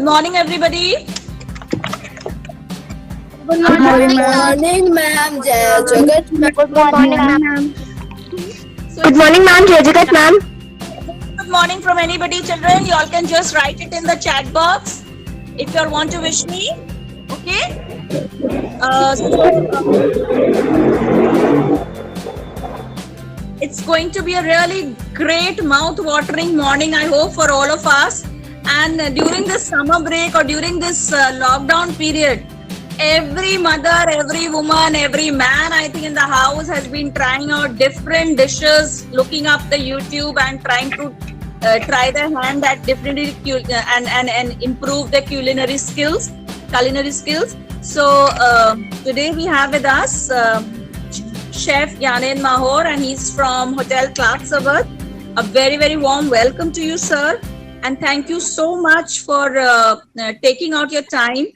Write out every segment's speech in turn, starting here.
morning, everybody. Good morning, ma'am. Jai Jagat. Good morning, ma'am. So Good morning, ma'am. Jai Jagat, ma'am. good morning from anybody, children. You all can just write it in the chat box if you all want to wish me. Okay. It's going to be a really great mouth-watering morning, I hope, for all of us. And during this summer break or during this lockdown period, every mother, every woman, every man, I think in the house has been trying out different dishes, looking up the YouTube and trying to try their hand at different and improve their culinary skills. So today we have with us Chef Gyanen Mahor, and he's from Hotel Clark Savat. A very, very warm welcome to you, sir. And thank you so much for taking out your time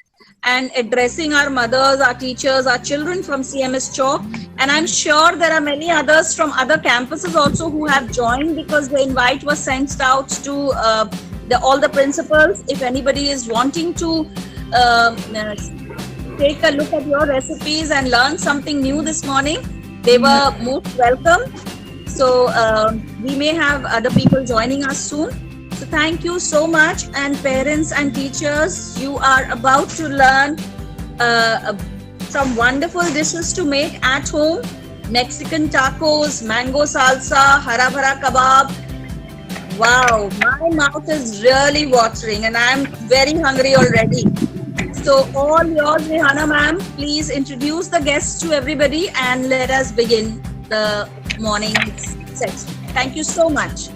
and addressing our mothers, our teachers, our children from CMS Chowk. And I'm sure there are many others from other campuses also who have joined, because the invite was sent out to all the principals. If anybody is wanting to take a look at your recipes and learn something new this morning, they were most welcome. So we may have other people joining us soon. So thank you so much. And parents and teachers, you are about to learn some wonderful dishes to make at home. Mexican tacos, mango salsa, hara bhara kebab. Wow, my mouth is really watering and I'm very hungry already. So all yours, Rihanna ma'am, please introduce the guests to everybody and let us begin the morning session. Thank you so much.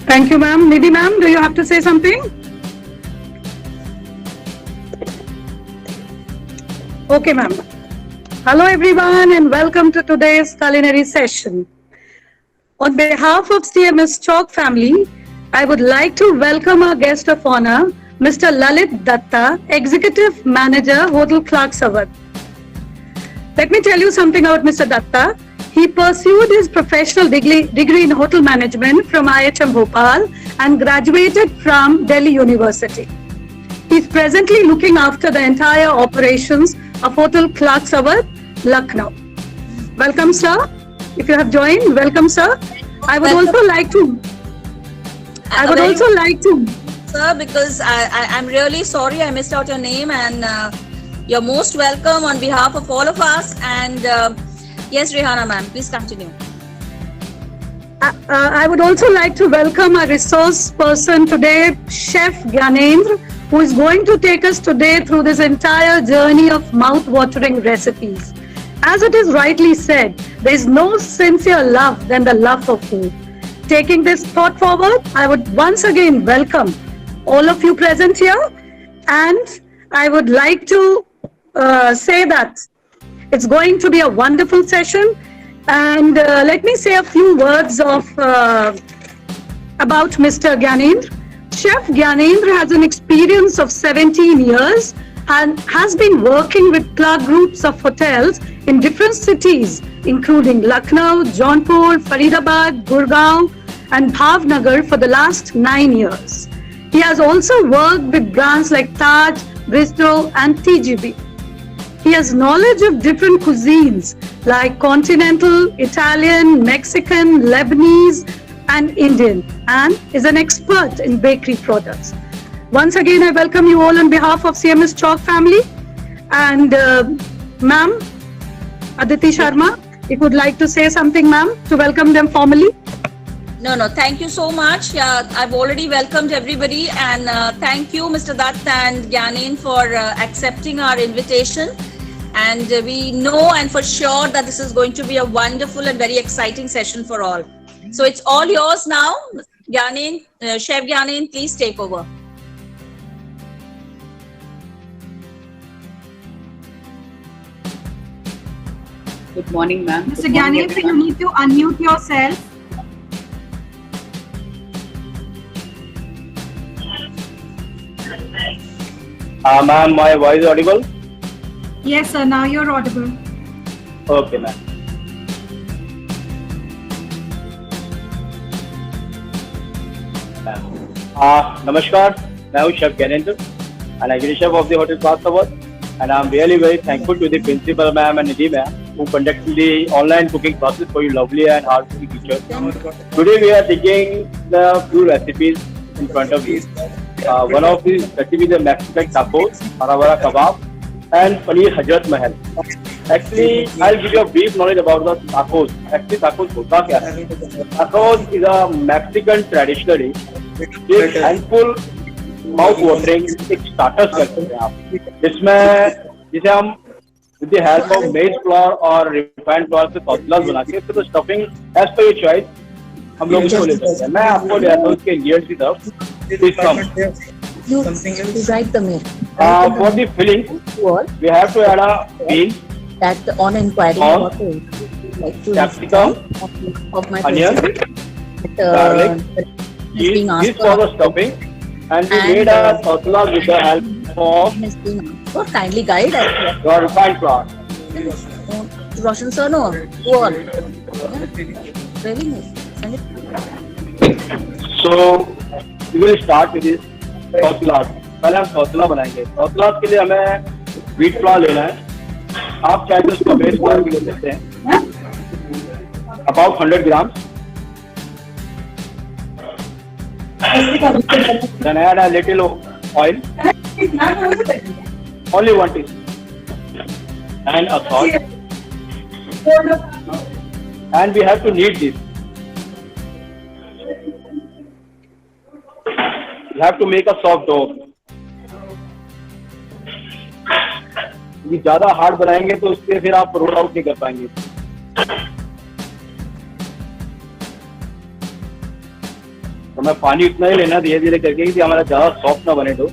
Thank you, ma'am. Nidhi ma'am, do you have to say something? Okay, ma'am. Hello, everyone, and welcome to today's culinary session. On behalf of CMS Chowk family, I would like to welcome our guest of honor, Mr. Lalit Datta, Executive Manager, Hotel Clark Savat. Let me tell you something about Mr. Datta. He pursued his professional degree in hotel management from IHM Bhopal and graduated from Delhi University. He's presently looking after the entire operations of Hotel Clark Savat, Lucknow. Welcome, sir. If you have joined, welcome, sir. I would also like to. Sir, because I'm really sorry I missed out your name, and you're most welcome on behalf of all of us. And yes, Rihanna ma'am, please continue. I would also like to welcome our resource person today, Chef Gyanendra, who is going to take us today through this entire journey of mouth-watering recipes. As it is rightly said, there is no sincere love than the love for food. Taking this thought forward, I would once again welcome all of you present here, and I would like to say that it's going to be a wonderful session, and let me say a few words of about Mr. Gyanendra. Chef Gyanendra has an experience of 17 years and has been working with Clark groups of hotels in different cities, including Lucknow, Jaunpur, Faridabad, Gurgaon, and Bhavnagar for the last 9 years. He has also worked with brands like Taj, Bistro, and TGB. He has knowledge of different cuisines like continental, Italian, Mexican, Lebanese, and Indian, and is an expert in bakery products. Once again, I welcome you all on behalf of CMS Chowk family. And ma'am, Aditi Sharma, if you would like to say something, ma'am, to welcome them formally. No, thank you so much. I've already welcomed everybody, and thank you, Mr. Dutt and Gyanen, for accepting our invitation. And we know and for sure that this is going to be a wonderful and very exciting session for all. So it's all yours now. Gyanen, Chef Gyanen, please take over. Good morning, ma'am. Mr. Gyanen, you need to unmute yourself. Ma'am, my voice audible? Yes, sir. Now you're audible. Okay, ma'am. नमस्कार, मैं हूँ chef Gyanendra and executive chef of the Hotel Class Award. And I'm really very thankful to the principal ma'am and Nidhi ma'am who conducted the online cooking classes for you lovely and hardworking teachers. Today we are taking the few recipes in front of you. One of these recipes is Mexican tacos, hara bhara kebab, and paneer Hazrat Mahal. Actually, I'll give you a brief knowledge about the tacos. Actually, tacos होता क्या है? Tacos is a Mexican traditional dish. एक handful mouth watering एक starters करते हैं आप, जिसे हम with the help of maize flour और रिफाइंड फ्लोर से टॉसलास बना के तो stuffing as per your choice हम लोग इसको ले सकते हैं. मैं आपको ले आता हूँ इसके इंग्रेडिएंट्स की तरफ. Please come Write the mail. For the filling we have to add a bean That on inquiry Corn, like to capsicum, of my onion, friend, garlic, is being cheese asked for the stuffing, and we made a tosla with the help of is being asked for. Kindly guide us. your refined flour. Roshan sir, no, all. Very nice. Send it. So we will start with this toslas. पहले हम tosla बनाएंगे. toslas के लिए हमें wheat flour लेना है. आप चाहे तो उसको बेस फ्लोर भी ले सकते हैं. About 100 grams. Then add a little oil. Only 1 teaspoon. And a salt. And we have to knead this. You have to make a soft dough. ये ज्यादा हार्ड बनाएंगे तो उससे फिर आप रोल आउट नहीं कर पाएंगे. तो मैं पानी उतना ही लेना धीरे धीरे करके कि हमारा ज्यादा सॉफ्ट ना बने. तो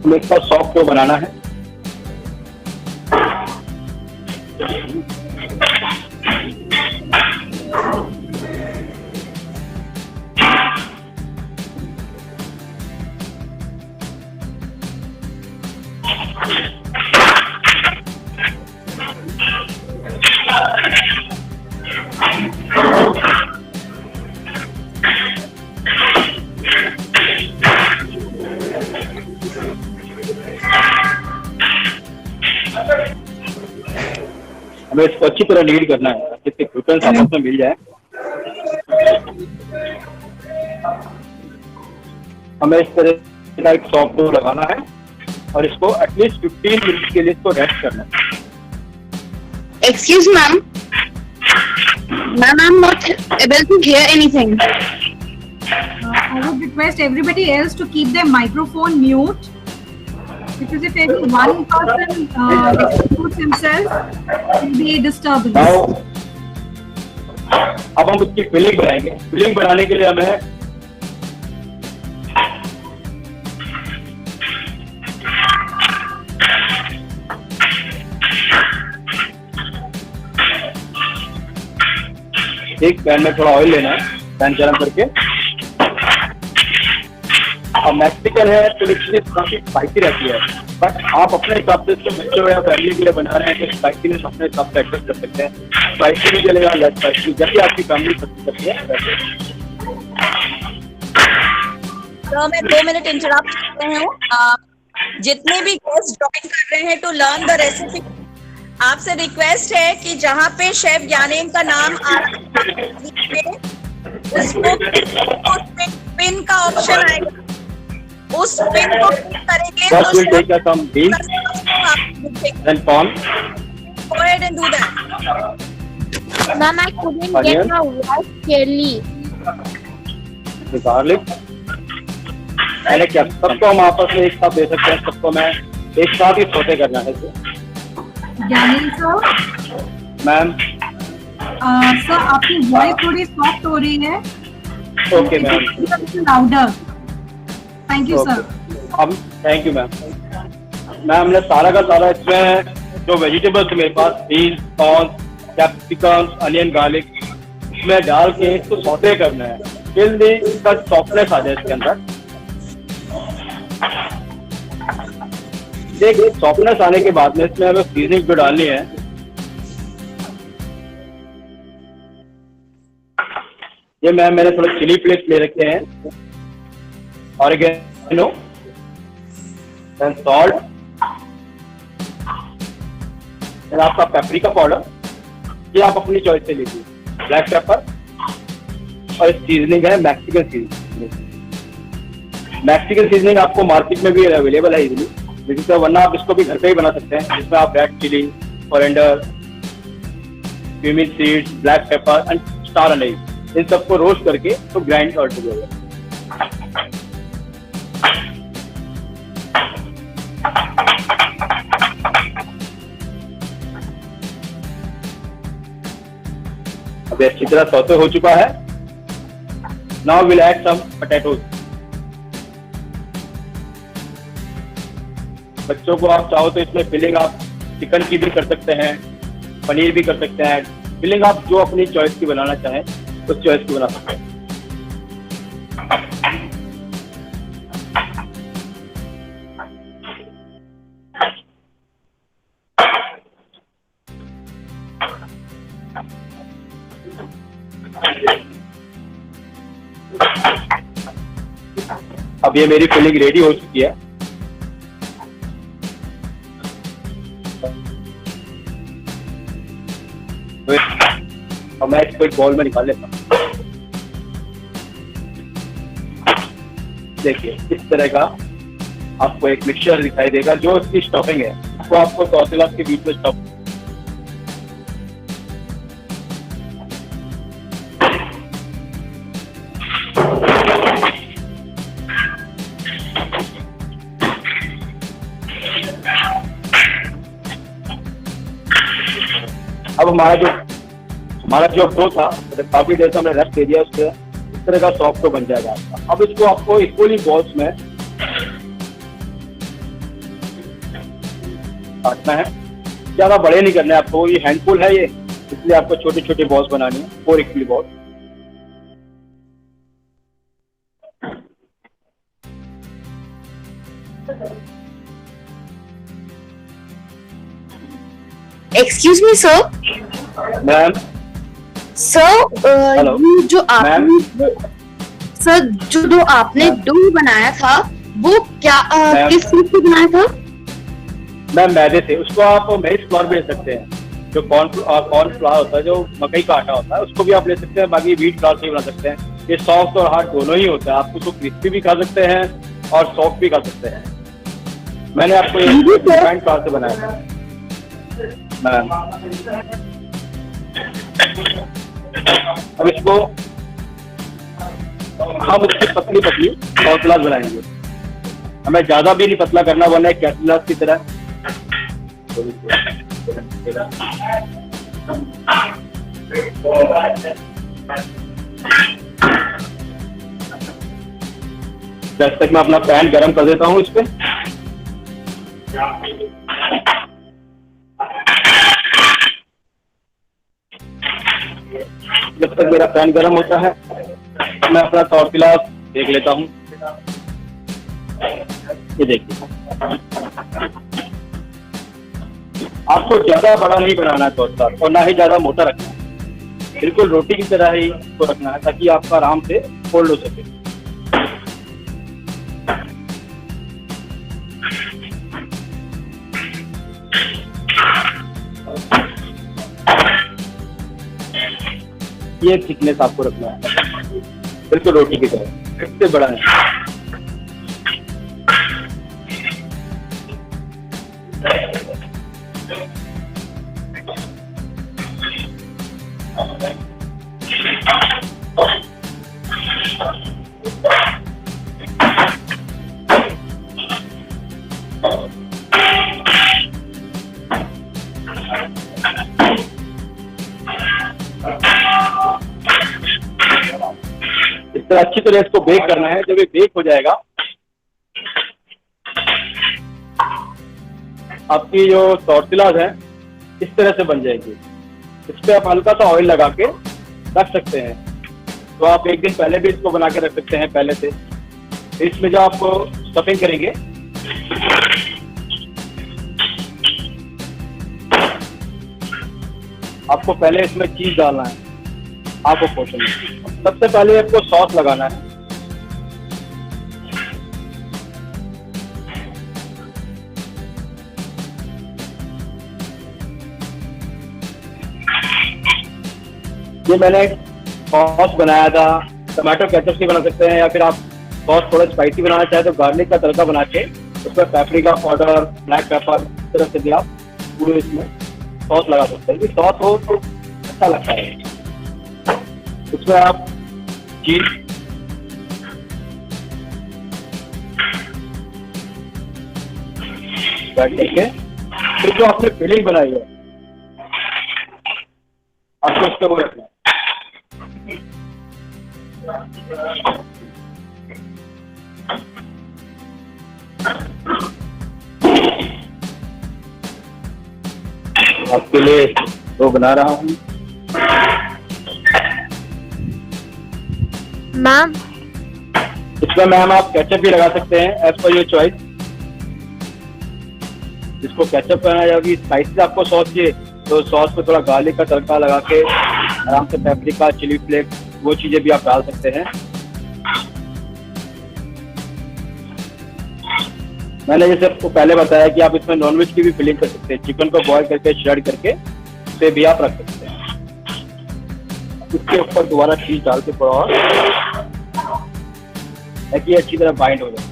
हमें इसका सॉफ्ट डो बनाना है. हमें इसको अच्छी तरह नीड करना है जिससे ग्लूटेन आपस में मिल जाए. हमें इस तरह का एक सॉफ्ट डो लगाना है और इसको एटलीस्ट 15 मिनट के लिए इसको रेस्ट करना है. Excuse ma'am. Ma'am, I'm not able to hear anything. I would request everybody else to keep their microphone mute. Because if any one person excludes himself, it will be a disturbance. Now, अब हम उसकी filling बनाएंगे. Filling बनाने के लिए हमें एक pan में थोड़ा ऑयल लेना है. पैन गरम करके. अब मैक्सिकन है तो इसलिए काफी स्पाइसी रहती है, बट आप अपने हिसाब से इसको बच्चों या फैमिली के लिए बना रहे हैं तो स्पाइसीनेस अपने हिसाब से एडजस्ट कर सकते हैं. स्पाइसी भी चलेगा, लेस स्पाइसी, जैसे आपकी फैमिली पसंद करती है वैसे. तो मैं 2 मिनट इंटरप्ट करते हैं. जितने भी गेस्ट ज्वाइन कर रहे हैं टू लर्न द रेसिपी, आपसे रिक्वेस्ट है कि जहाँ पे शेफ ज्ञानेंद्र का नाम आ रहा है उसको पिन का ऑप्शन आएगा, उस पिन को क्लिक करेंगे First we'll take some beans and corn. Go ahead and do that. Ma'am, I couldn't Onion. get my voice clearly. The garlic. मैंने क्या सबको हम आपस में एक साथ दे सकते हैं. सबको मैं एक साथ ही सौते करना है. Gyanendra sir, ma'am. सर आपकी वॉइस थोड़ी सॉफ्ट हो रही है. Okay ma'am. Louder. Thank you sir. अब थैंक यू मैम. मैम हमने सारा का सारा इसमें जो वेजिटेबल्स मेरे पास beans, corn, capsicum, onion, garlic इसमें डाल के इसको सौते करना है टिल द इसका सॉफ्टनेस आ जाए इसके अंदर. एक सॉफ्टनेस आने के बाद में इसमें हमें सीजनिंग जो डालनी है, ये मैंने थोड़े चिली फ्लेक्स ले रखे हैं, ऑरिगेनो एंड सॉल्ट, आपका पेपरिका पाउडर, ये आप अपनी चॉइस से लीजिए, ब्लैक पेपर, और इस सीजनिंग है मैक्सिकन सीजनिंग। मैक्सिकन सीजनिंग आपको मार्केट में भी अवेलेबल है इजीली, लेकिन वरना आप इसको भी घर पे ही बना सकते हैं, जिसमें आप red chilli, coriander, cumin seeds, black pepper and star anise, इन सबको रोस्ट करके तो ग्राइंड कर दीजिएगा। अब अच्छी तरह सौते हो चुका है। Now will add some potatoes. बच्चों को आप चाहो तो इसमें फिलिंग आप चिकन की भी कर सकते हैं, पनीर भी कर सकते हैं, फिलिंग आप जो अपनी चॉइस की बनाना चाहें उस चॉइस की बना सकते हैं। अब ये मेरी फिलिंग रेडी हो चुकी है। अब मैं इसको एक बाउल में निकाल लेता हूँ। देखिए इस तरह का आपको एक मिक्सचर दिखाई देगा, जो इसकी स्टफिंग है वो आपको टॉर्टिलास के बीच में स्टफ। अब हमारा जो डो था काफी देर से हमने रेस्ट दे दिया, उससे इस तरह का सॉफ्ट डो बन जाएगा आपका। अब इसको आपको इक्वली बॉल्स में काटना है, ज्यादा बड़े नहीं करने आपको, ये हैंडफुल है ये, इसलिए आपको छोटे छोटे बॉल्स बनानी है, 4 equally ball. Excuse me, sir. Ma'am Sir, Hello. ये जो आपने सर जो आपने डो बनाया था वो क्या Ma'am. किस चीज से बनाया था? मैम मैदे से, उसको आप मेज फ्लोर भी ले सकते हैं, जो कॉर्न फ्लावर होता है, जो मकई का आटा होता है, उसको भी आप ले सकते हैं, बाकी व्हीट फ्लावर से भी बना सकते हैं। ये सॉफ्ट और हार्ड दोनों ही होता है, आप उसको क्रिस्पी भी खा सकते हैं और सॉफ्ट भी खा सकते हैं। मैंने आपको ये रिफाइंड फ्लावर से बनाया था मैम। अब इसको हम इसकी पतली पतली टॉर्टिलास बनाएंगे, हमें ज्यादा भी नहीं पतला करना, वरना कैटलास की तरह। जब तक मैं अपना पैन गरम कर देता हूँ इस पे। जब तक मेरा पैन गरम होता है मैं अपना टॉर्टिलास देख लेता हूँ। ये देखिए, आपको ज्यादा बड़ा नहीं बनाना है टॉर्टिलास, और ना ही ज्यादा मोटा रखना है, बिल्कुल रोटी की तरह ही इसको रखना है, ताकि आपका आराम से फोल्ड हो सके। ये थिकनेस आपको रखना है, बिल्कुल रोटी की तरह, इससे बड़ा है। इस तरह अच्छी तरह इसको बेक करना है। जब ये बेक हो जाएगा, आपकी जो टॉर्टिलास है इस तरह से बन जाएगी। इस पे आप हल्का सा ऑयल लगा के रख सकते हैं, तो आप एक दिन पहले भी इसको बना के रख सकते हैं पहले से। इसमें जो आप स्टफिंग करेंगे, आपको पहले इसमें चीज डालना है, आपको पोर्शन। सबसे पहले आपको सॉस लगाना है। ये मैंने सॉस बनाया था, टमाटो केचप से बना सकते हैं, या फिर आप सॉस थोड़ा स्पाइसी बनाना चाहे तो गार्लिक का तड़का बना के उसमें पेपरिका पाउडर, ब्लैक पेपर इस तरह से भी आप पूरे इसमें सॉस लगा सकते हैं। सॉस हो तो अच्छा लगता है। उसमें आप चीज करके फिर जो आपने फिलिंग बनाई है आपको उसके वो रखना है। आपके लिए वो बना रहा हूँ। मैम इसमें मैम आप केचप भी लगा सकते हैं एज पर योर चॉइस। जिसको केचप करना है या भी स्पाइसी आपको सॉस चाहिए तो सॉस पे थोड़ा गार्लिक का तड़का लगा के आराम से पेपरिका, चिली फ्लेक्स वो चीजें भी आप डाल सकते हैं। मैंने जैसे आपको पहले बताया कि आप इसमें नॉनवेज की भी फिलिंग कर सकते हैं। चिकन को बॉईल करके श्रेड करके उसे भी आप रख सकते हैं। उसके ऊपर दोबारा चीज डाल के थोड़ा और ताकि अच्छी तरह बाइंड हो जाए।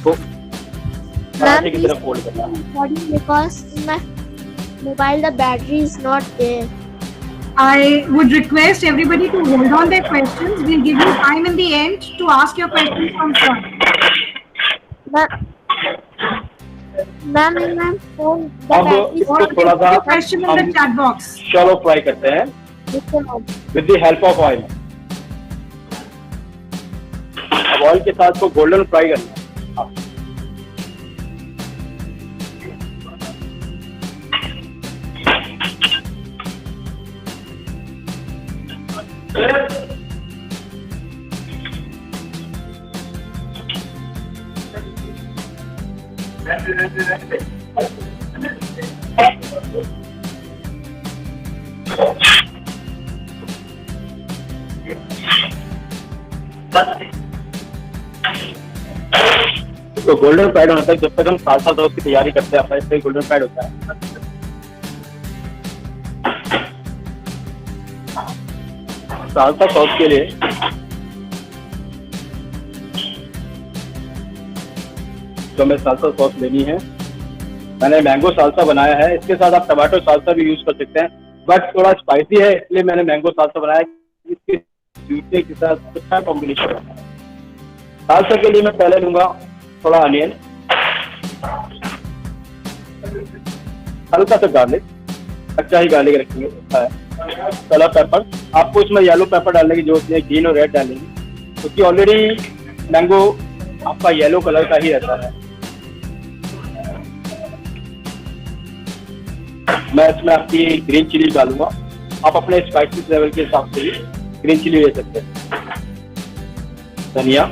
तो पराठे की तरह फोल्ड करना है। because my mobile the battery is not there. I would request everybody to hold on their questions. We'll give you time in the end to ask your questions from front. Ma'am, in my phone the अब battery is इसको Or थोड़ा सा your question in the chat box. Shallow fry करते हैं not. With the help of oil. अब oil के साथ को गोल्डन फ्राई करना है। तो गोल्डन फ्राइड होना तक जब तक हम सालसा सॉस की तैयारी करते हैं अपना इससे गोल्डन फ्राइड होता है। सालसा सॉस के लिए जो हमें सालसा सॉस लेनी है, मैंने मैंगो सालसा बनाया है। इसके साथ आप टमाटो सालसा भी यूज कर सकते हैं, बट थोड़ा स्पाइसी है इसलिए मैंने मैंगो सालसा बनाया। इसके स्वीटने के साथ अच्छा कॉम्बिनेशन है। सालसा के लिए मैं पहले लूंगा थोड़ा अनियन, हल्का सा गार्लिक, अच्छा ही गार्लिक रखेंगे, कलर पेपर। आपको इसमें येलो पेपर डालने की जरूरत नहीं है, ग्रीन और रेड डालेंगे क्योंकि ऑलरेडी मैंगो आपका येलो कलर का ही रहता है। मैं इसमें आपकी ग्रीन चिली डालूंगा। आप अपने स्पाइसी लेवल के हिसाब से ग्रीन चिली ले सकते हैं। धनिया,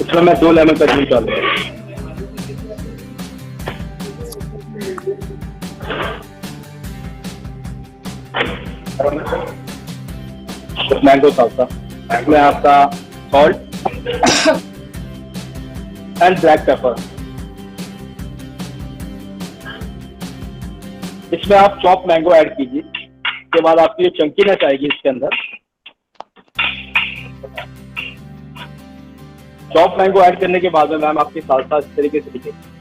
इसमें मैं 2 लेमन का जूस डालूंगा। मैंगो साल्सा, इसमें आपका सॉल्ट एंड ब्लैक पेपर। इसमें आप चॉप मैंगो ऐड कीजिए। उसके बाद आपकी ये चंकीनेस आएगी इसके अंदर। चॉप मैंगो ऐड करने के बाद में मैम आपकी साल्सा इस तरीके से दिखेगी।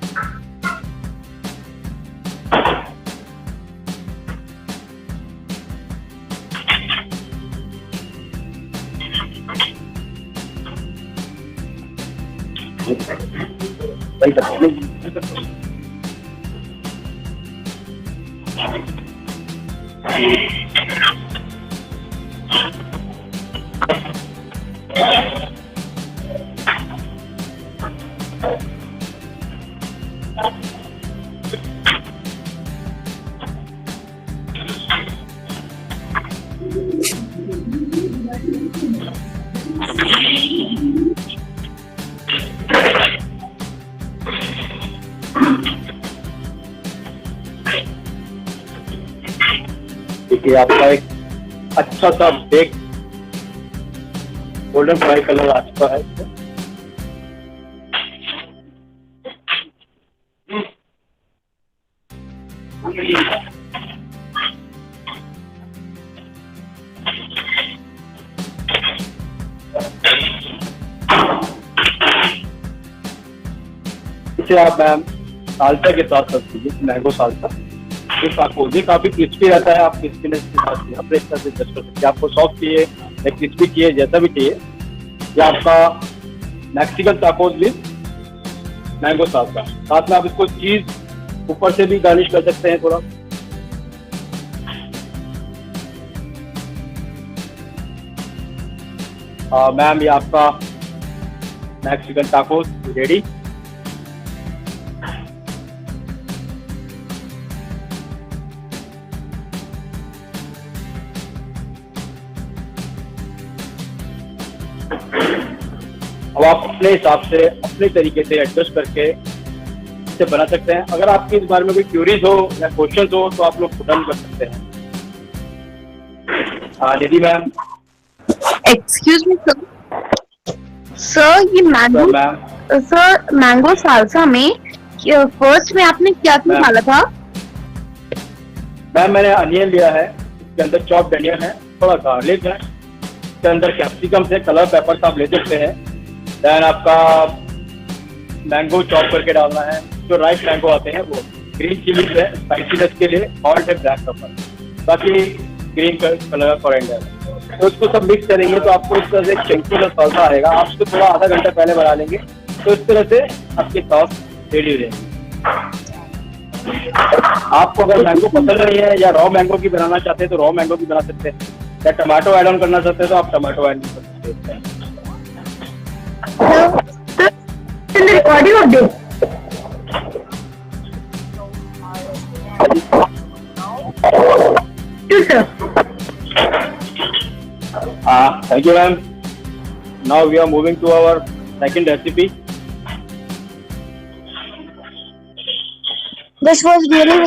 देखिए आपका एक अच्छा सा बेक गोल्डन फ्राई कलर आ चुका है इसमें। इसे आप मैम साल्सा के साथ सर्व कीजिए, मैंगो साल्सा। ये टाकोस ये काफी क्रिस्पी रहता है, आप क्रिस्पीनेस के साथ अपने तरह से एडजस्ट कर सकते हैं। आपको सॉफ्ट चाहिए या क्रिस्पी चाहिए, जैसा भी चाहिए। ये आपका Mexican tacos with mango salsa, साथ में आप इसको चीज ऊपर से भी गार्निश कर सकते हैं थोड़ा। मैम ये आपका मैक्सिकन टाकोस रेडी। अब आप अपने हिसाब से अपने तरीके से एडजस्ट करके इसे बना सकते हैं। अगर आपके इस बारे में कोई क्यूरीज हो या क्वेश्चन हो तो आप लोग डन कर सकते हैं। निधि मैम। एक्सक्यूज मी सर, ये मैंगो सर मैंगो साल्सा में फर्स्ट में आपने क्या क्या डाला था? मैम मैंने अनियन लिया है, इसके अंदर चॉप्ड अनियन है, थोड़ा गार्लिक है, इसके अंदर कैप्सिकम से कलर पेपर्स आप ले सकते हैं। देन आपका मैंगो चॉप करके डालना है, जो राइस मैंगो आते हैं वो, ग्रीन चिली है स्पाइसीनेस के लिए, सॉल्ट है, ब्लैक पेपर, बाकी ग्रीन कलर कोरिएंडर। तो इसको सब मिक्स करेंगे तो आपको इस तरह से चंकी का सॉस आएगा। आप इसको थोड़ा आधा घंटा पहले बना लेंगे तो इस तरह से आपकी सॉस रेडी हो जाएगी। आपको अगर मैंगो पसंद नहीं है या रॉ मैंगो की बनाना चाहते हैं तो रॉ मैंगो की बना सकते हैं, या टमाटो ऐड ऑन करना चाहते हैं तो आप टमाटो ऐड कर सकते हैं। Recording of this. Yes, sir. Thank you, ma'am. Now we are moving to our second recipe. This was really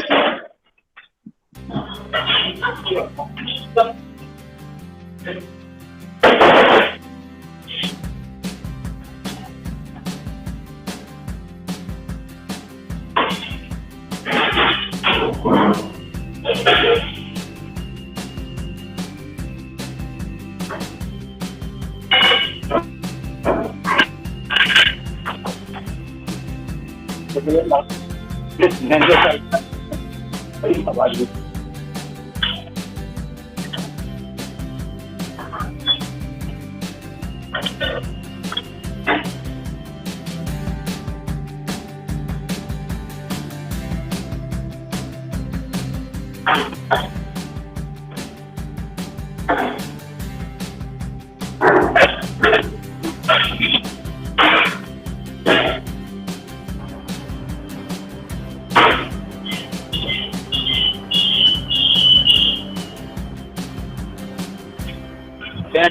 आवाज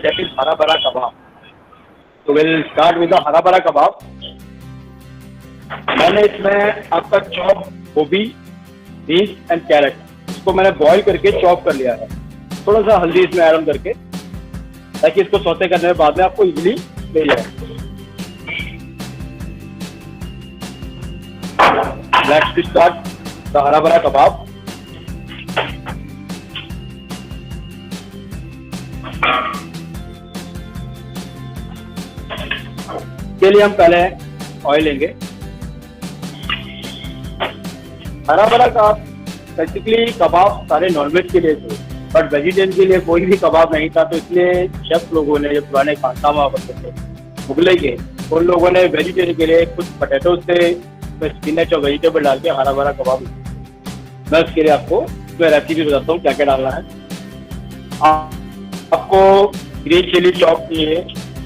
that is हरा भरा कबाब। तो विल स्टार्ट विद द हरा भरा कबाब। मैंने इसमें आपका चॉप गोभी, बीन्स एंड कैरेट, इसको मैंने बॉईल करके चॉप कर लिया है, थोड़ा सा हल्दी इसमें ऐड ऑन करके, ताकि इसको सौते करने के बाद में आपको इजीली मिल जाए। लेट्स स्टार्ट द हरा भरा कबाब। के लिए हम पहले ऑयल लेंगे। हरा भरा कबाब बेसिकली कबाब सारे नॉनवेज के लिए थे, बट वेजिटेरियन के लिए कोई भी कबाब नहीं था, तो इसलिए शेफ लोगों ने, जो पुराने खानसामा करते थे मुगलई के, उन लोगों ने वेजिटेरियन के लिए कुछ पोटैटो से स्पिनच और वेजिटेबल डाल के हरा भरा कबाब। मैं उसके लिए आपको रेसिपी बताता हूँ क्या क्या डालना है। आपको ग्रीन चिली चॉप चाहिए,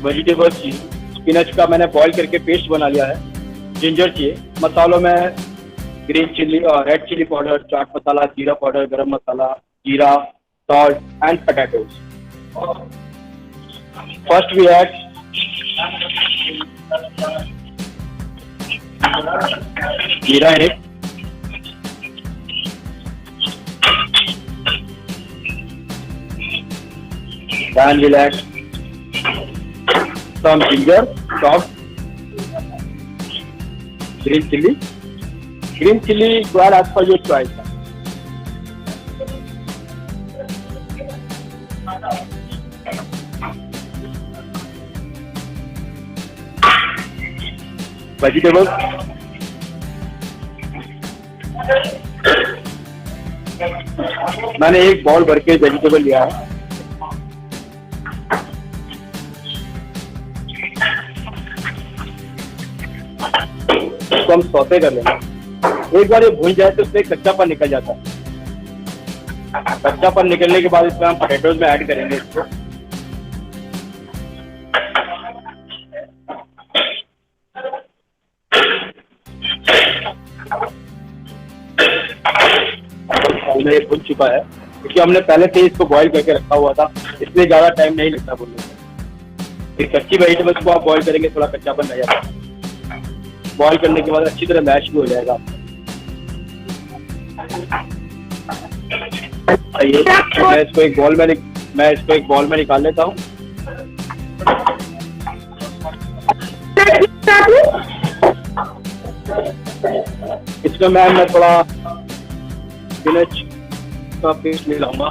वेजिटेबल चाहिए, स्पिनच का मैंने बॉईल करके पेस्ट बना लिया है, जिंजर चाहिए, मसालों में ग्रीन चिली और red chilli powder, chaat masala, जीरा पाउडर, गरम मसाला, जीरा, salt and potatoes. First we add जीरा in it. Then we'll add some ginger, chopped, green chili. Green chili to add as per your choice. Vegetables. मैंने एक ball भर के vegetable लिया है. इसको हम सौते कर लेंगे. एक बार ये भून जाए तो उसमें कच्चापन निकल जाता है. कच्चापन निकलने के बाद इसमें हम पोटैटोज में ऐड करेंगे इसको. ये भुन चुका है क्योंकि हमने पहले से इसको बॉईल करके रखा हुआ था, इसलिए ज्यादा टाइम नहीं लगता भूनने में. एक कच्ची वेजिटेबल्स को आप बॉईल करेंगे थोड़ा कच्चापन रह जाता है. बॉईल करने के बाद अच्छी तरह मैश भी हो जाएगा. आइए मैं इसको एक बॉल में निकाल लेता हूँ. इसमें मैं थोड़ा स्पिनच का पेस्ट ले लाऊंगा.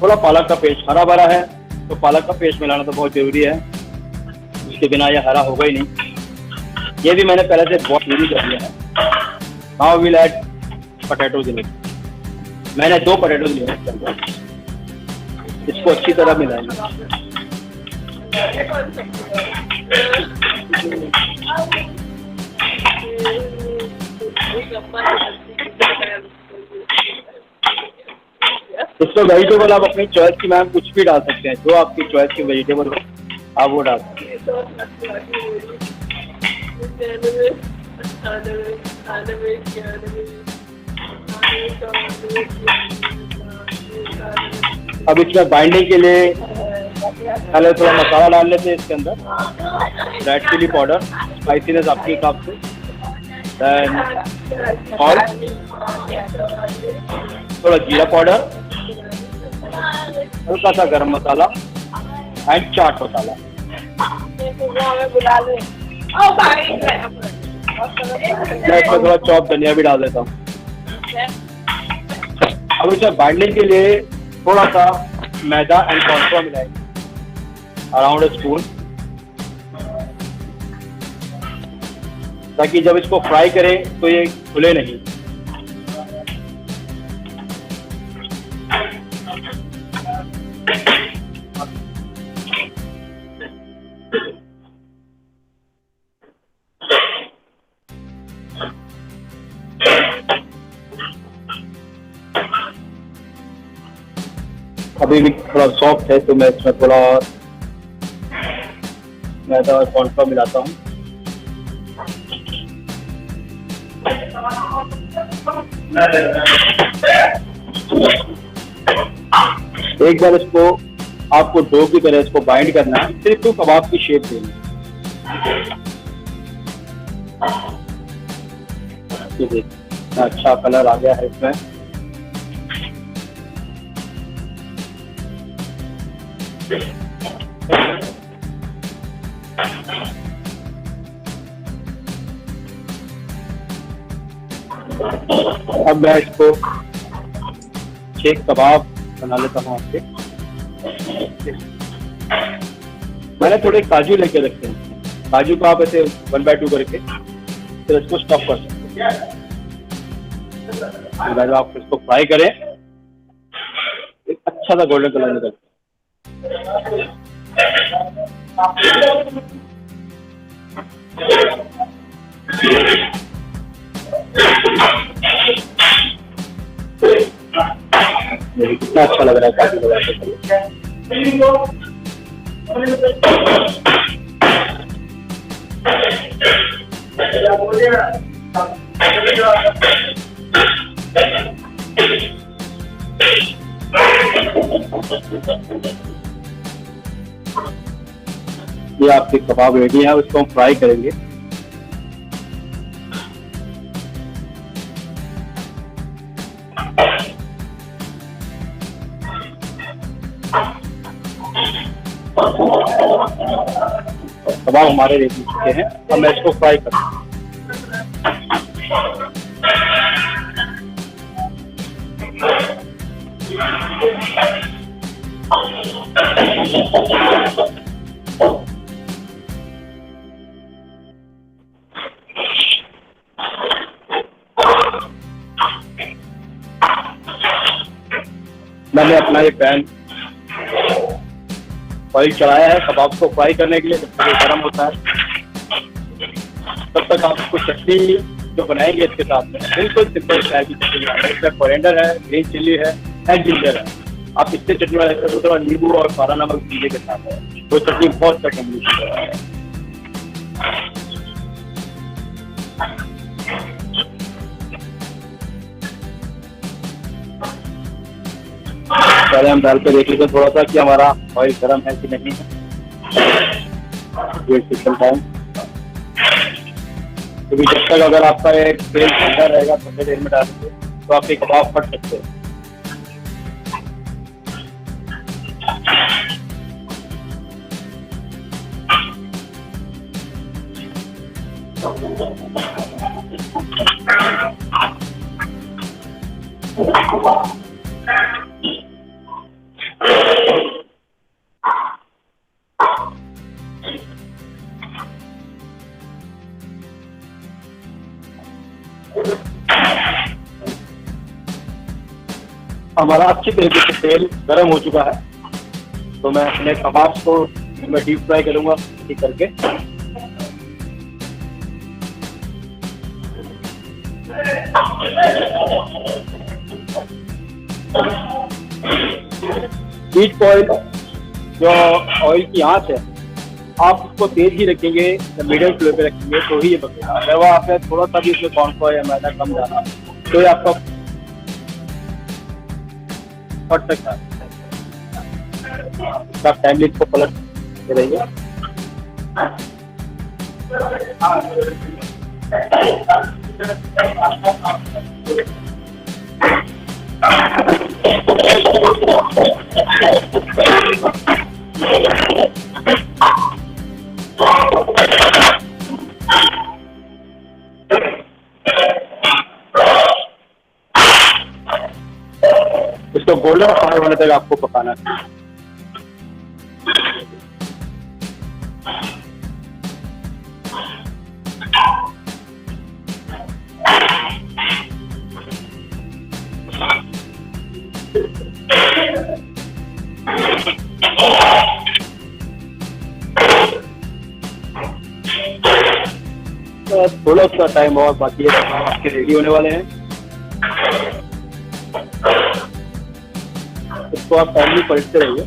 थोड़ा पालक का पेस्ट, हरा भरा है तो पालक का पेस्ट मिलाना तो बहुत जरूरी है, उसके बिना ये हरा होगा ही नहीं. ये भी मैंने पहले से बहुत रेडी कर लिया है. Now will add potatoes in it. मैंने 2 पोटैटोज लिए हैं. इसको अच्छी तरह मिलाएंगे. इसमें वेजिटेबल आप अपनी चॉइस की मैम कुछ भी डाल सकते हैं. जो आपकी चॉइस की वेजिटेबल हो आप वो डाल सकते हैं. अब इसमें बाइंडिंग के लिए पहले थोड़ा मसाला डाल लेते हैं इसके अंदर. रेड चिली पाउडर, स्पाइसीनेस आपके हिसाब से. देन सॉल्ट, थोड़ा जीरा पाउडर, हल्का सा गरम मसाला एंड चाट मसाला. मैं इसमें थोड़ा चॉप धनिया भी डाल देता हूँ. अब इसमें बाइंडिंग के लिए थोड़ा सा मैदा एंड कॉर्नफ्लोर मिलाएंगे, अराउंड स्पून, ताकि जब इसको फ्राई करें तो ये खुले नहीं. अभी भी थोड़ा सॉफ्ट है तो मैं इसमें थोड़ा मैदा और कॉर्नफ्लोर मिलाता हूँ. एक बार इसको आपको डो की तरह इसको बाइंड करना है, फिर इसको कबाब की शेप देनी है. अच्छा कलर आ गया है इसमें. अब मैं इसको शेख कबाब बना लेता हूँ आपके. मैंने थोड़े काजू लेके रखे हैं. काजू को आप ऐसे 1/2 करके फिर इसको स्टफ कर सकते हैं. जब आप इसको फ्राई करें एक अच्छा सा गोल्डन कलर निकलता है. कितना अच्छा लग रहा है काजू लगा ये आपके कबाब रेडी है, उसको हम फ्राई करेंगे। कबाब हमारे रेडी हो चुके हैं, अब मैं इसको फ्राई करूँगा। मैंने अपना ये पैन ऑयल चढ़ाया है कबाब को फ्राई करने के लिए। जब तक ये गर्म होता है तब तक आप इसको चटनी जो बनाएंगे इसके साथ में बिल्कुल सिंपल चाय की चटनी बनाएंगे। इसमें कोरिएंडर है, ग्रीन चिल्ली है एंड जिंजर है। आप इससे चटनी बना सकते हो, थोड़ा नींबू और काला नमक चीज़े के साथ है, वो चटनी बहुत अच्छा कॉम्बिनेशन है। पहले हम डाल के देख लेते थोड़ा सा कि हमारा ऑयल गर्म है कि नहीं है। वेट सिस्टम टाइम, क्योंकि जब तक अगर आपका एक तेल ठंडा रहेगा थोड़ी देर में डालेंगे तो आपके कबाब फट सकते हैं। हमारा अच्छी तरीके से तेल गर्म हो चुका है, तो मैं अपने कबाब को मैं डीप फ्राई करूंगा ठीक करके। हीट ऑयल जो ऑयल की आंच है आप उसको तेज ही रखेंगे या मीडियम फ्लेम पे रखेंगे तो ही ये पकेगा। अगर वो आपने थोड़ा सा भी इसमें कॉर्नफ्लोर या मैदा कम डाला तो ये आपका फट सकता है। आप टाइमली इसको पलट रहिए। इसको गोल्डन फ्राई होने तक आपको पकाना है। थोड़ा सा टाइम और बाकी है, आपके रेडी होने वाले हैं। इसको आप टाइमली पलटते रहिए।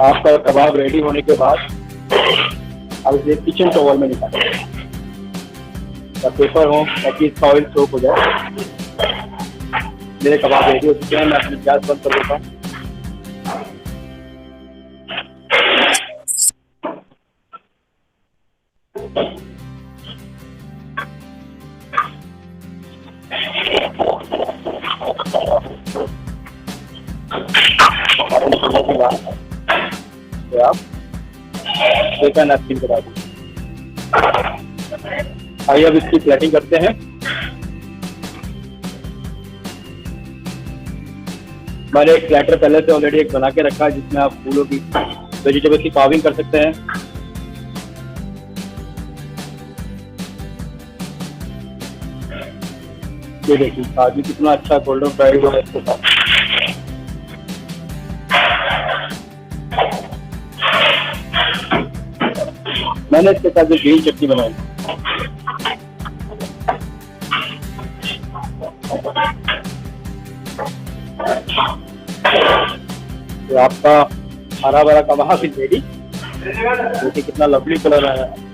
आपका कबाब रेडी होने के बाद अब इसे किचन टॉवल में निकालें या पेपर हो ताकि इसका ऑयल सोक हो जाए। मेरे कबाब रेडी हो चुके हैं, मैं अपनी गैस बंद कर देता हूँ। तो आप पेपर नैपकिन करा दीजिए। आइए अब इसकी प्लेटिंग करते हैं। मैंने एक प्लेटर पहले से ऑलरेडी एक बना के रखा है जिसमें आप फूलों की वेजिटेबल्स की कार्विंग कर सकते हैं। ये देखिए काजू कितना अच्छा गोल्डन फ्राई हुआ है इसके साथ। मैंने इसके साथ जो ग्रीन चटनी बनाई तो आपका हरा भरा कबाब रेडी। देखिए कितना लवली कलर आया है।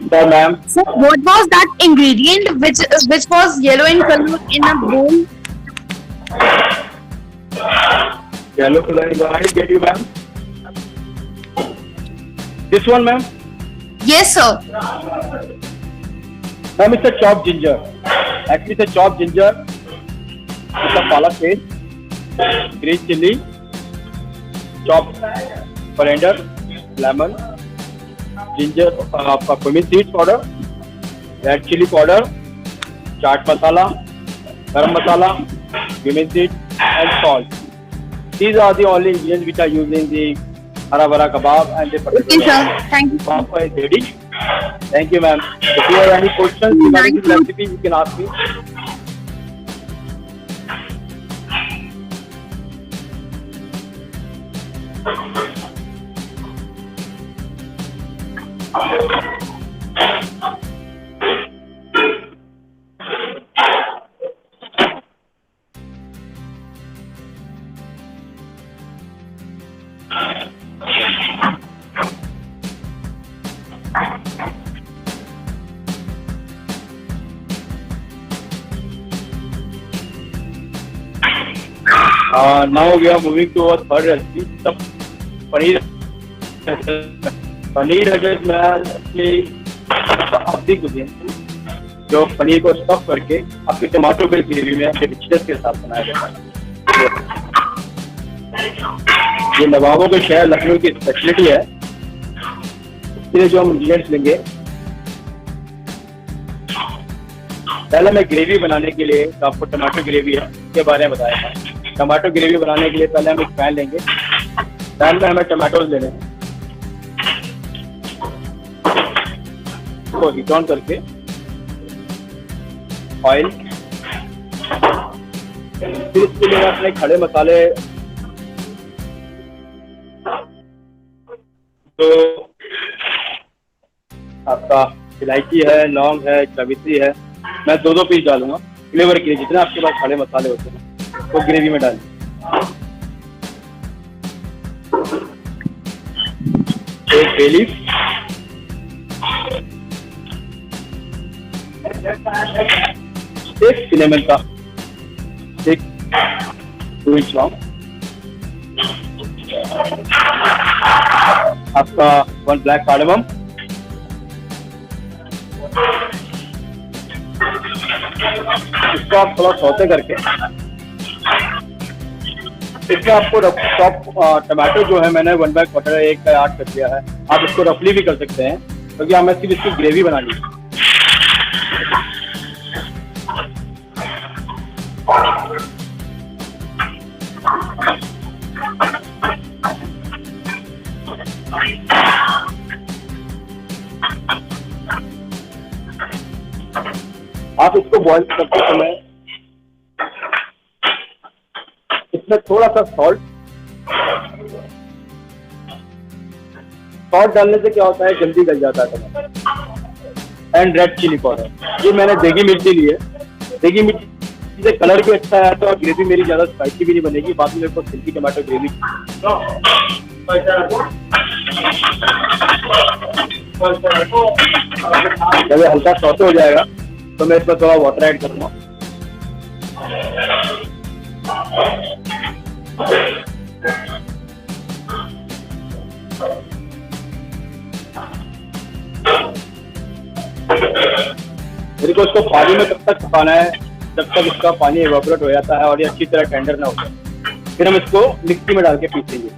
So, ma'am, So what was that ingredient which was yellow in color in a bowl? yellow color is I get you, ma'am. This one, ma'am. Yes, sir. Ma'am, it's a chopped ginger. Actually, it's a chopped ginger. It's a palak paste, green chili, chopped coriander, lemon, ginger, cumin seeds powder, red chili powder, chaat masala, garam masala, cumin seeds, and salt. These are the only ingredients which are used in the hara bhara kebab and the potato. Okay, sir. Thank you. Kebab is ready. Thank you, ma'am. If you have any questions regarding this recipe, you can ask me. Now we are moving to our third recipe, the paneer. Paneer अगर मैं आपकी cuisine जो पनीर को stuff करके आपकी tomato based gravy में आपके richness के साथ बनाया जाता है। ये नवाबों के शहर लखनऊ की स्पेशलिटी है। इसके लिए जो हम इंग्रेडिएंट्स लेंगे, पहले मैं ग्रेवी बनाने के लिए तो आपको टमाटो ग्रेवी है के बारे में बताया था। टमाटो ग्रेवी बनाने के लिए पहले हम एक पैन लेंगे। पैन में हमें टमाटोज लेने हैं, को हीट ऑन करके ऑयल, फिर इसके लिए अपने खड़े मसाले तो आपका इलायची है, लौंग है, जावित्री है, मैं दो पीस डालूंगा फ्लेवर के लिए। जितने आपके पास खड़े मसाले होते हैं वो ग्रेवी में डालें। एक बे लीफ, एक सिनेमन का एक 2 इंच लॉन्ग, आपका 1 ब्लैक कार्डमम, इसको आप थोड़ा सौते करके इसमें आपको टमाटो जो है मैंने 1/4 1 का 8 कर दिया है। आप इसको रफली भी कर सकते हैं क्योंकि हमें सिर्फ इसकी ग्रेवी बनानी है। आप इसको बॉईल करते समय इसमें थोड़ा सा सॉल्ट डालने से क्या होता है, जल्दी गल जाता है टमाटर। एंड रेड चिली पाउडर, ये मैंने देगी मिर्ची ली है। देगी मिर्ची से कलर भी अच्छा है तो ग्रेवी मेरी ज्यादा स्पाइसी भी नहीं बनेगी। बाद में मेरे को सिल्की टमाटर ग्रेवी जब ये हल्का सौते हो जाएगा तो मैं इसमें थोड़ा वाटर ऐड करूंगा। मेरे को इसको पानी में तब तक पकाना है जब तक इसका पानी एवापोरेट हो जाता है और ये अच्छी तरह टेंडर ना हो जाए। फिर हम इसको मिक्सी में डाल के पीसेंगे।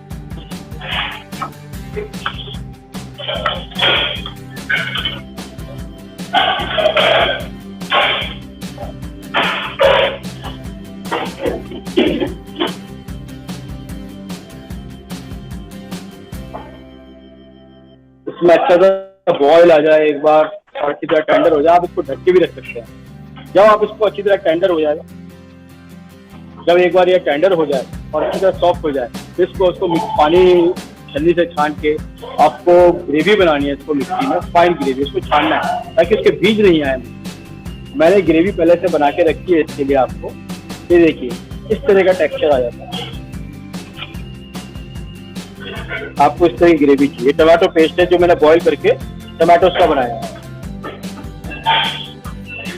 इसमें अच्छा सा बॉयल आ जाए एक बार और अच्छी तरह टेंडर हो जाए, आप इसको ढक के भी रख सकते हैं। जब आप इसको अच्छी तरह टेंडर हो जाएगा, जब एक बार ये टेंडर हो जाए और अच्छी तरह सॉफ्ट हो जाए तो इसको उसको पानी छन्नी से छान के आपको ग्रेवी बनानी है इसको मिक्सी में, फाइन ग्रेवी, इसको छानना है ताकि उसके बीज नहीं आए। मैंने ग्रेवी पहले से बना के रखी है इसके लिए आपको। ये देखिए इस तरह का टेक्सचर आ जाता है। आपको इस तरह की ग्रेवी चाहिए। टमाटो पेस्ट है जो मैंने बॉईल करके टमाटोस का बनाया है।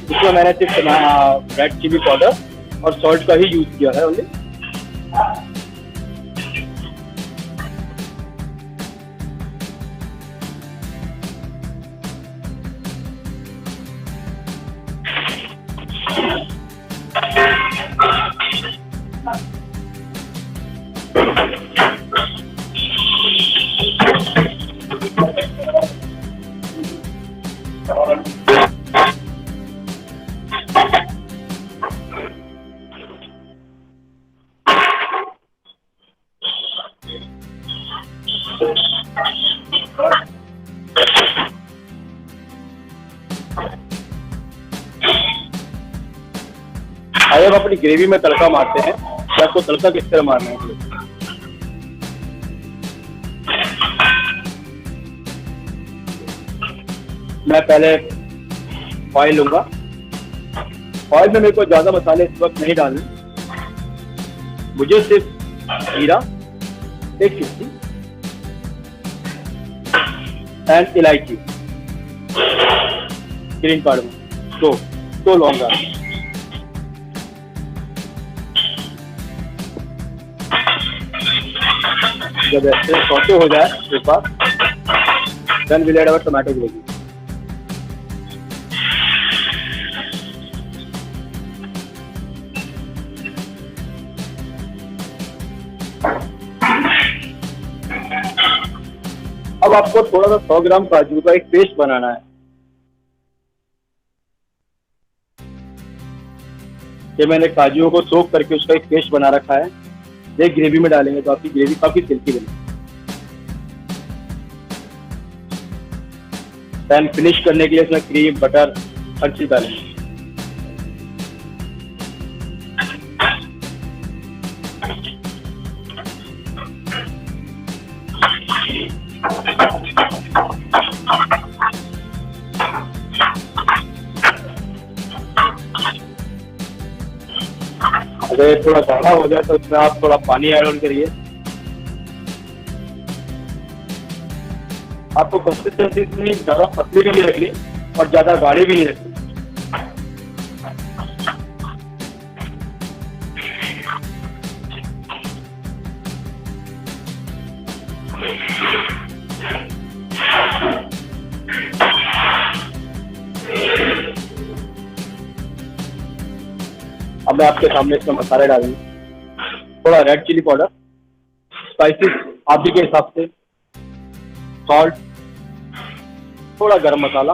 इसमें मैंने सिर्फ रेड चिली पाउडर और सॉल्ट का ही यूज किया है ओनली। आइए अब अपनी ग्रेवी में तड़का मारते हैं कि आपको तड़का किस तरह मारना है। मैं पहले ऑयल लूंगा। ऑयल में मेरे को ज्यादा मसाले इस वक्त नहीं डालने, मुझे सिर्फ जीरा, एक चुटकी एंड इलायची, ग्रीन कार्डमम, दो लौंग डालना। जब ऐसे सौते हो जाए एक बार, then will add our tomato gravy. अब आपको थोड़ा सा 100 ग्राम काजू का एक पेस्ट बनाना है। ये मैंने काजू को सोक करके उसका एक पेस्ट बना रखा है। ये ग्रेवी में डालेंगे तो आपकी ग्रेवी काफी सिल्की बनेगी। पैन फिनिश करने के लिए इसमें क्रीम, बटर, हर चीज डालेंगे। अगर थोड़ा गाढ़ा हो जाए तो इसमें आप थोड़ा पानी ऐड ऑन करिए। आपको कंसिस्टेंसी इतनी ज्यादा पतली भी नहीं रखनी और ज्यादा गाढ़ी भी नहीं रखनी। अब मैं आपके सामने इसमें मसाले डालूंगा। थोड़ा रेड चिली पाउडर, स्पाइसेस आप ही के हिसाब से, सॉल्ट, थोड़ा गरम मसाला,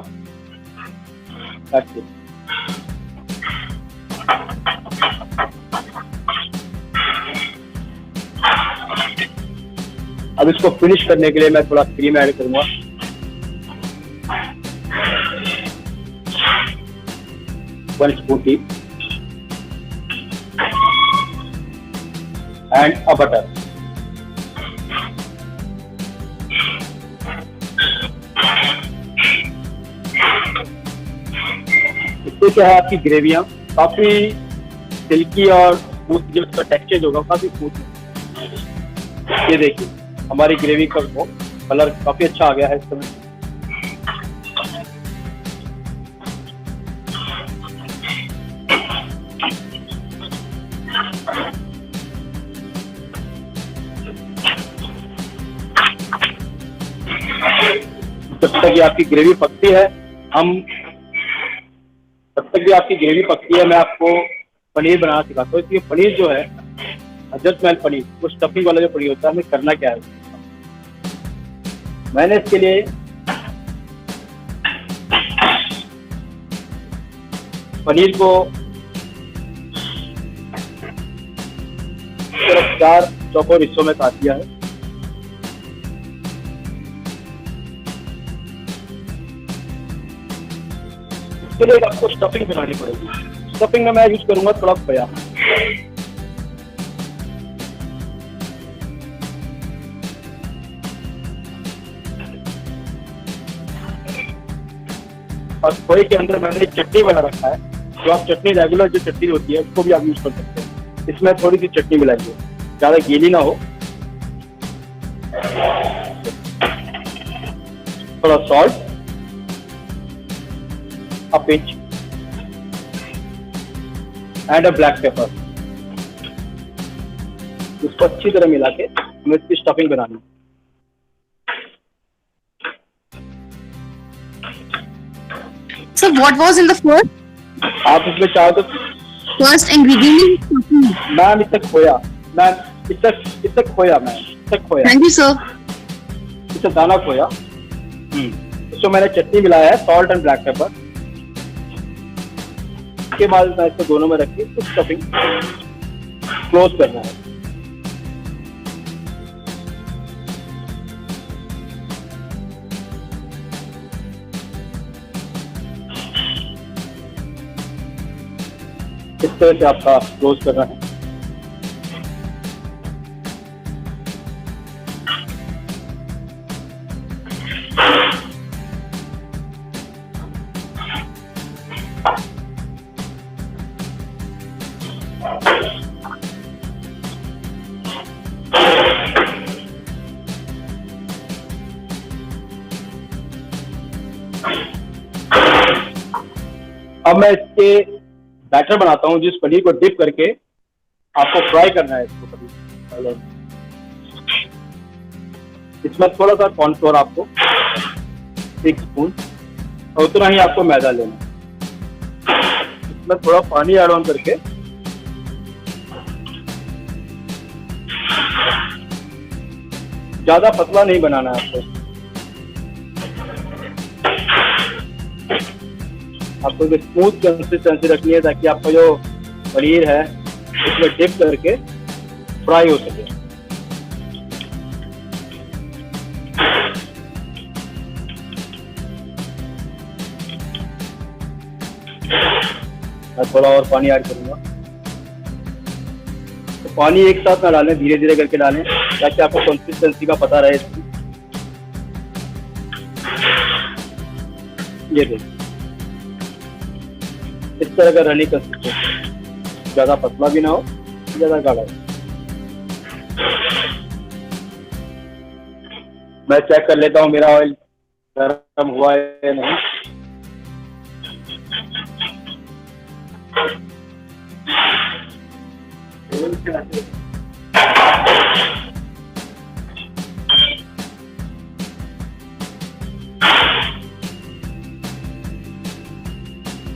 अब इसको फिनिश करने के लिए मैं थोड़ा क्रीम ऐड करूंगा। One spoon T and a butter. इससे क्या है, आपकी ग्रेवियां काफी सिल्की और स्मूथ, जो उसका टेक्सचर होगा काफी स्मूथ है। ये देखिए हमारी ग्रेवी का कलर काफी अच्छा आ गया है इस समय। जब तक ये आपकी ग्रेवी पकती है मैं आपको पनीर बनाना सिखाता हूँ। इसलिए पनीर जो है, जस्ट मैल पनीर, वो स्टफिंग वाला जो पनीर होता है, हमें करना क्या है। मैंने इसके लिए पनीर को 4 चौकोर हिस्सों में काट दिया है। इसके लिए आपको स्टफिंग बनानी पड़ेगी। स्टफिंग में मैं यूज करूंगा थोड़ा खोया। और खोए के अंदर मैंने चटनी बना रखा है, तो आप चटनी रेगुलर जो चटनी होती है उसको भी आप यूज कर सकते हैं। इसमें थोड़ी सी चटनी मिलाइए, ज्यादा गीली ना हो, थोड़ा salt, a pinch and a black pepper। इसको अच्छी तरह मिला के हमें इसकी स्टफिंग बनानी है। So what was in the first आप इसमें चाहो तो ingredient? मैम इससे खोया, मैम इससे खोया, मैम इससे खोया, Thank you, sir. इससे दाना खोया। इसको मैंने चटनी मिलाया है, सॉल्ट एंड ब्लैक पेपर। इसके बाद मैं इसको दोनों में रख के इसको स्टफिंग क्लोज करना है। इस तरह से आपका क्लोज करना है। अब मैं इसके बैटर बनाता हूँ, जिस पनीर को डिप करके आपको फ्राई करना है। इसको पनीर इसमें थोड़ा सा कॉर्नफ्लोर आपको 1 स्पून, और उतना ही आपको मैदा लेना है। इसमें थोड़ा पानी ऐड ऑन करके ज्यादा पतला नहीं बनाना है आपको एक स्मूथ कंसिस्टेंसी रखनी है, ताकि आपका जो पनीर है उसमें डिप करके फ्राई हो सके। मैं थोड़ा और पानी ऐड करूंगा। तो पानी एक साथ ना डालें, धीरे धीरे करके डालें, ताकि आपको कंसिस्टेंसी का पता रहे इसकी। ये देखिए, इस तरह का रहनी कंसिस्टेंसी, ज्यादा पतला भी ना हो, ज्यादा गाढ़ा हो। मैं चेक कर लेता हूँ मेरा ऑयल गर्म हुआ है या नहीं।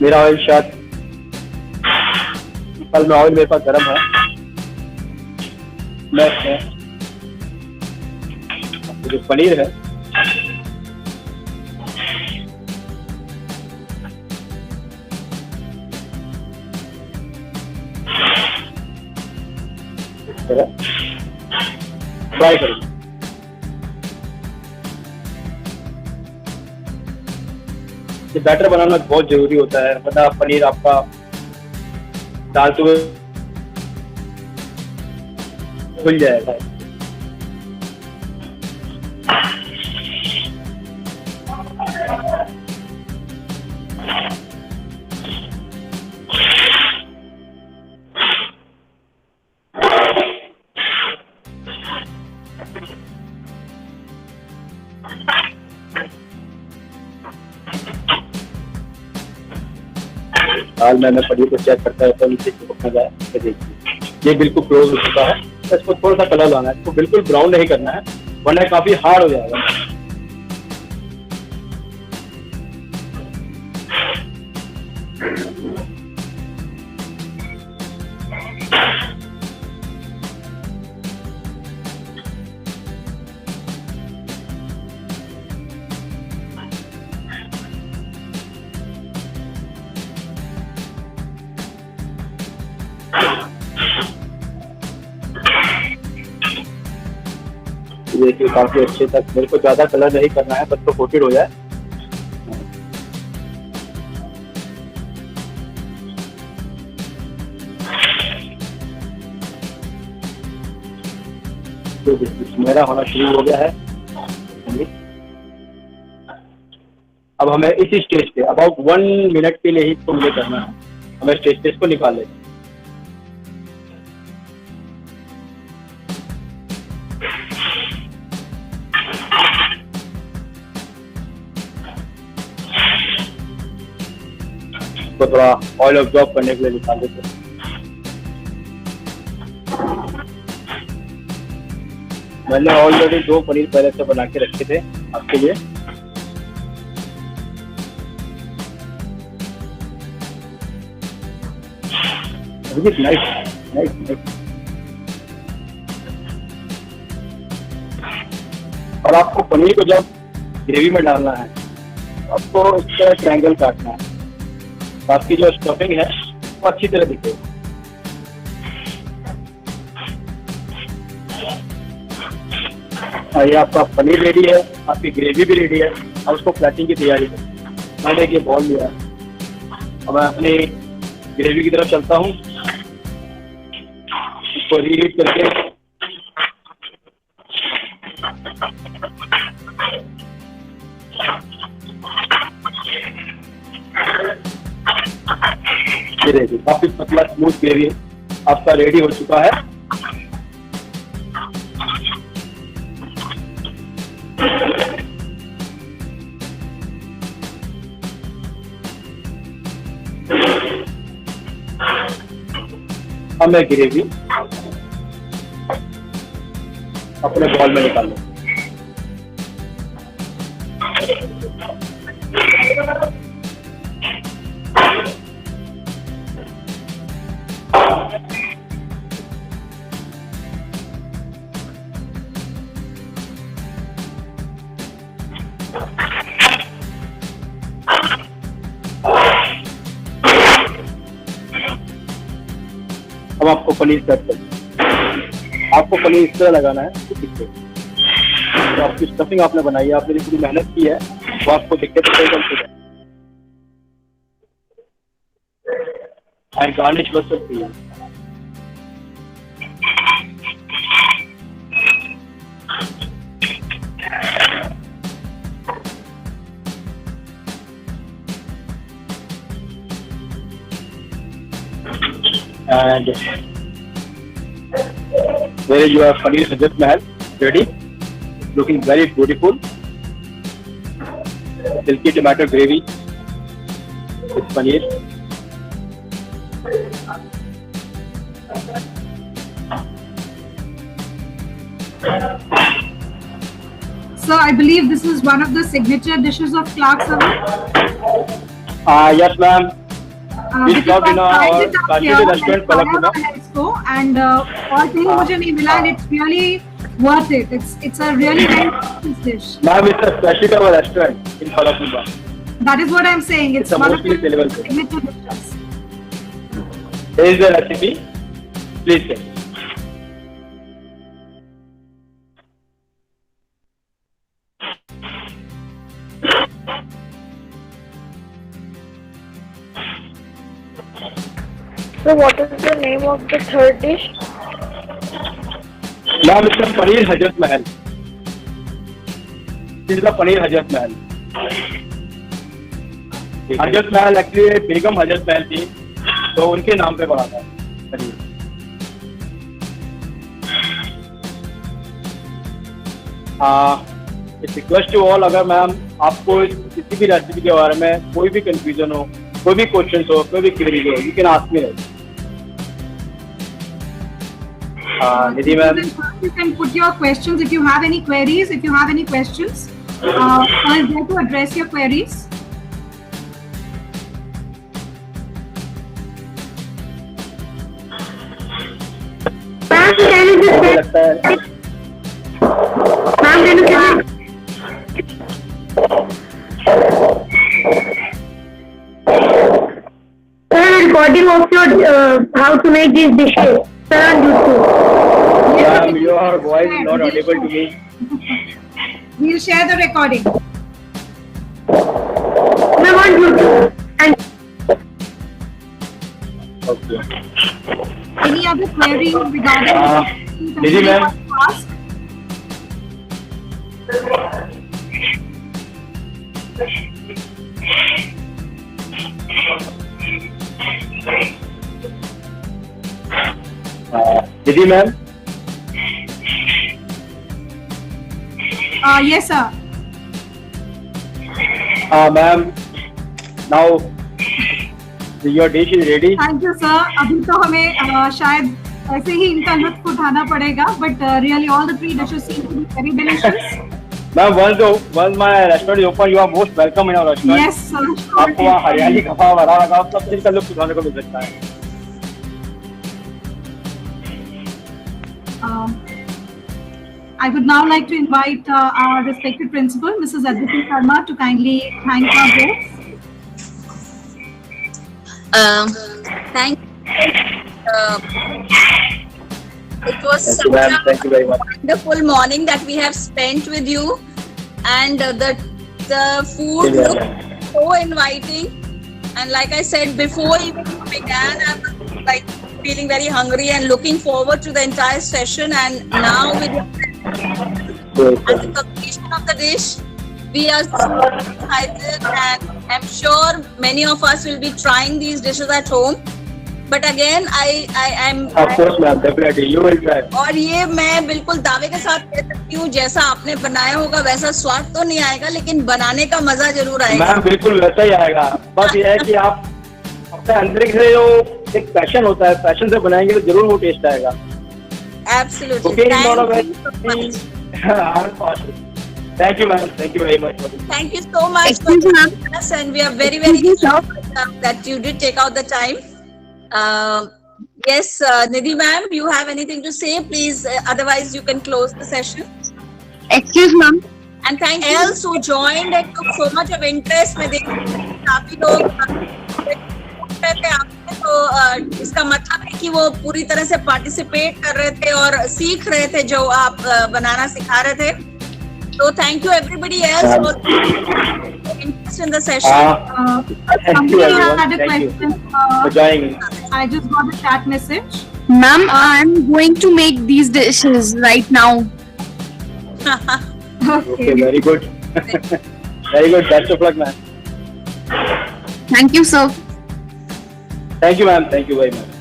मेरा ऑयल शायद कल में ऑयल मेरे पास गर्म है। मैं जो पनीर है इस तरह फ्राई करूँगा। ये बैटर बनाना बहुत जरूरी होता है, वरना पनीर आपका डालते हुए खुल जाएगा। हाल में मैं पनीर को चेक करता रहता हूँ, नीचे चिपकना जाए। तो देखिए ये बिल्कुल क्लोज हो चुका है। तो इसको थोड़ा सा कलर लाना है, इसको बिल्कुल ब्राउन नहीं करना है, वरना काफी हार्ड हो जाएगा। देखिए काफी अच्छे तक, मेरे को ज्यादा कलर नहीं करना है, बस तो कोटेड हो जाए। तो मेरा होना शुरू हो गया है। अब हमें इसी स्टेज पे अबाउट 1 मिनट के लिए ही इसको मुझे करना है, हमें स्टेज पे इसको निकाल लेना है। तो थोड़ा ऑयल ऑब्जॉर्ब करने के लिए निकाल देते हैं। मैंने ऑलरेडी 2 पनीर पहले से बना के रखे थे आपके लिए। नाइस। और आपको पनीर को जब ग्रेवी में डालना है आपको इसका ट्रायंगल काटना है, आपकी जो स्टफिंग है वो अच्छी तरह दिखेगी। ये आपका पनीर रेडी है, आपकी ग्रेवी भी रेडी है, अब उसको प्लेटिंग की तैयारी है। मैंने ये बॉल लिया है, अब मैं अपनी ग्रेवी की तरफ चलता हूँ, इसको रीहीट करके रेडी, काफी पतला स्मूथ ग्रेवी आपका रेडी हो चुका है। अब मैं ग्रेवी अपने बॉल में निकाल लूं। अब आपको पनीर कट करना, आपको पनीर इस तरह लगाना है तो आपकी स्टफिंग आपने बनाई है, आपने पूरी मेहनत की है, वो आपको दिक्कत है एंड गार्निश बस सकती है। And there is your paneer Hajrat Mahal ready, looking very beautiful. Silky tomato gravy with paneer. So I believe this is one of the signature dishes of Clark's Oven. Yes, ma'am. Because served in I tried our it out Kashmiri here restaurant, and खाया Palakuna. हुआ है इसको, and और कहीं मुझे नहीं मिला, and it's really worth it. It's a really very delicious dish. Ma'am, it's a specialty of a restaurant in Palakuna. That is what I'm saying. It's It's a one of mostly the available dish. signature dishes. Here is the recipe. Please check. So what is the name of the third dish? Ma'am, it's a paneer Hajrat Mahal. This is the paneer Hajrat Mahal. Hazrat Mahal actually Begum Hazrat Mahal थी, तो उनके नाम पे बना था paneer. It's request to all, अगर ma'am आपको किसी भी रेसिपी के बारे में कोई भी कंफ्यूजन हो, कोई भी क्वेश्चन हो, कोई भी क्वेरी हो, you can ask me. Nidhi ma'am, You can put your questions if you have any queries. If you have any questions, I'm there to address your queries. मुझे लगता है Recording of your how to make these dishes. Sir, on YouTube. Ma'am your voice is not audible to me. We'll share the recording. I'm on YouTube. And okay, Any other query regarding Nidhi ma'am. ask? Nidhi ma'am. Yes, sir. Ma'am, now your dish is ready. Thank you, sir. अभी तो हमें शायद ऐसे ही इनका लुत्फ उठाना पड़ेगा, but really all the 3 dishes seem to be very delicious. Ma'am, once my restaurant is open, you are most welcome in our restaurant. Yes, sir. आपको वहाँ हरियाली खफा भरा लगा सब चीज का लुत्फ उठाने को मिल सकता है. I would now like to invite our respected principal, Mrs. Aditi Sharma, to kindly thank our guests. Thank it was Thank such you, ma'am. a Thank you very much. wonderful morning that we have spent with you, and the food Yeah. looked so inviting. And like I said before, even we began, I was like feeling very hungry and looking forward to the entire session. And now with at the completion of the dish, we are so excited, and I'm sure many of us will be trying these dishes at home. But again, I'm Of course, ma'am. Definitely, you will try. और ये मैं बिल्कुल दावे के साथ कह सकती हूँ, जैसा आपने बनाया होगा वैसा स्वाद तो नहीं आएगा, लेकिन बनाने का मजा जरूर आएगा. मैम बिल्कुल वैसा ही आएगा. बस ये है कि आप अपने अंदर से जो एक पैशन होता है, पैशन से बनाएंगे तो जरूर वो टेस्ट आएगा. Absolutely. Cooking is not a Thank you so much. hard process. Thank you, ma'am. Thank you very much. Thank you so much for Excuse me, ma'am. joining us, and we are very, very grateful that you did take out the time. Yes, Nidhi ma'am, you have anything to say? Please, otherwise you can close the session. Excuse ma'am. And thank you else who joined and took so much of interest. मैं देख रही हूँ काफी लोग करते आपने, तो इसका मतलब है कि वो पूरी तरह से पार्टिसिपेट कर रहे थे और सीख रहे थे जो आप बनाना सिखा रहे थे. So thank you everybody else for interest in the session. Thank you, Somebody everyone. had a Thank you question. for joining. I just got a chat message. Ma'am, I'm going to make these dishes right now. Okay, very good. Very good. Best of luck, ma'am. Thank you, sir. Thank you, ma'am. Thank you very much.